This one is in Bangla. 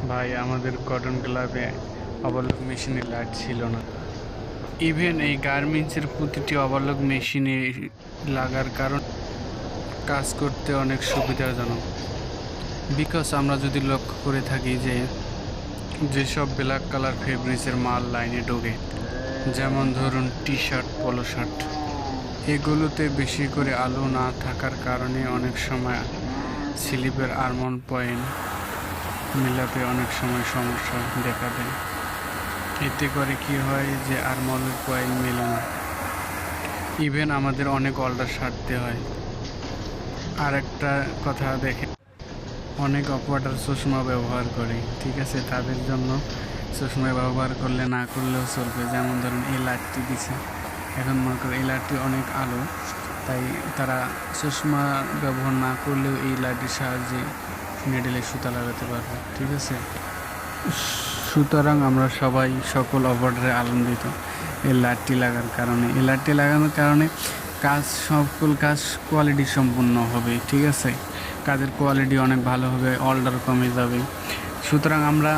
ভাই আমাদের কটন ক্লাবে ওভারলক মেশিনে লাইট ছিল না। ইভেন এই গার্মেন্টসের প্রতিটি ওভারলক মেশিনে লাগার কারণ কাজ করতে অনেক সুবিধাজনক। বিকজ আমরা যদি লক্ষ্য করে থাকি যে যেসব ব্ল্যাক কালার ফেব্রিক্সের মাল লাইনে ঢোকে, যেমন ধরুন টি শার্ট, পোলো শার্ট, এগুলোতে বেশি করে আলো না থাকার কারণে অনেক সময় স্লিপের আর্মন পয়েন্ট মেলাতে অনেক সময় সমস্যা দেখা দেয়। এতে করে কি হয় যে আর্মলের পয়েন্ট মেলে না। ইভেন আমাদের অনেক অল্টার সারতে হয়। আর একটা কথা দেখে, অনেক অপারেটর চশমা ব্যবহার করে, ঠিক আছে, তাদের জন্য চশমা ব্যবহার করলে না করলেও চলবে। যেমন ধরুন এই লাইটটি দিছে, এখন মনে করেন এই লাইটটি অনেক আলো, তাই তারা চশমা ব্যবহার না করলেও এই লাইটের সাহায্যে নেডেলে সুতা লাগাতে পারবে, ঠিক আছে। সুতরাং আমরা সবাই সকল অপারেটরে আনন্দিত এই লাইটটি লাগার কারণে। এই লাইটটি লাগানোর কারণে সকল কাজ কোয়ালিটি সম্পূর্ণ হবে, ঠিক আছে, কাজের কোয়ালিটি অনেক ভালো হবে, অর্ডার কমে যাবে। সুতরাং আমরা